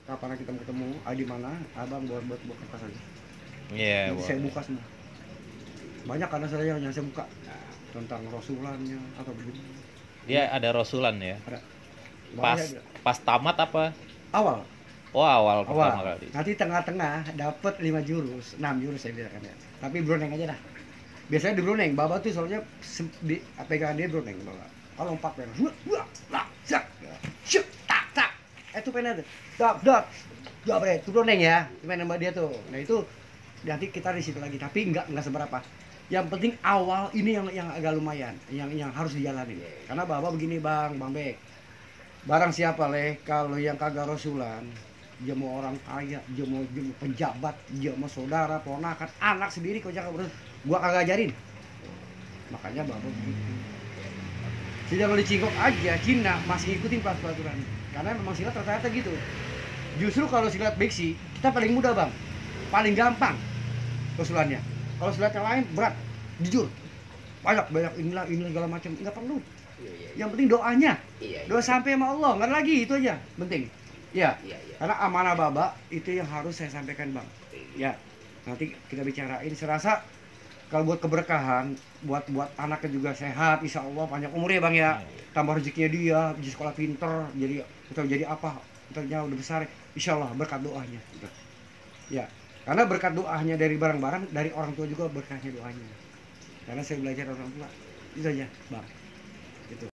kapan kita mau ketemu, di mana, abang buat kertas aja. Iya, Nanti saya buka semua. Banyak karena saya yang saya buka tentang rasulannya atau begini. Dia ada rasulan ya. Ada. Pas Banyak ada. pas tamat apa? Awal. Oh, awal pertama kali. Nanti tengah-tengah dapat 5 jurus, 6 jurus saya bilang ya. Tapi Brunei aja dah. Biasanya di Brunei, Baba tuh soalnya di pegangan dia Brunei Baba. Kalau 4 pena, tak. Itu pena tuh. Dak. Bre, itu Brunei ya. Main sama dia tuh. Nah itu nanti kita di situ lagi, tapi enggak seberapa. Yang penting awal ini yang agak lumayan, yang harus dijalani. Karena Baba begini Bang Bek. Barang siapa leh kalau yang kagak rasulan, dia mau orang kaya, dia mau pejabat, dia mau saudara, ponakan, anak sendiri kau jangan berus, gua kagak ajarin. Makanya Baba begitu. Sedang dicingkok aja, Cina masih ngikutin peraturan. Karena memang silat ternyata gitu. Justru kalau silat beksi, kita paling mudah Bang, paling gampang rasulannya. Kalau silat yang lain berat, jujur, banyak inilah segala macam, nggak perlu. Yang penting doanya, doa sampai sama Allah, nggak lagi itu aja, penting. Ya, karena amanah Baba itu yang harus saya sampaikan Bang. Ya, nanti kita bicarain. Serasa kalau buat keberkahan, buat anaknya juga sehat, insya Allah panjang umurnya Bang ya. Tambah rezekinya dia, di sekolah pinter, jadi apa, ternyata udah besar, insya Allah berkat doanya. Ya, karena berkat doanya dari barang-barang, dari orang tua juga berkatnya doanya. Karena saya belajar orang tua, itu aja Bang. Gitu.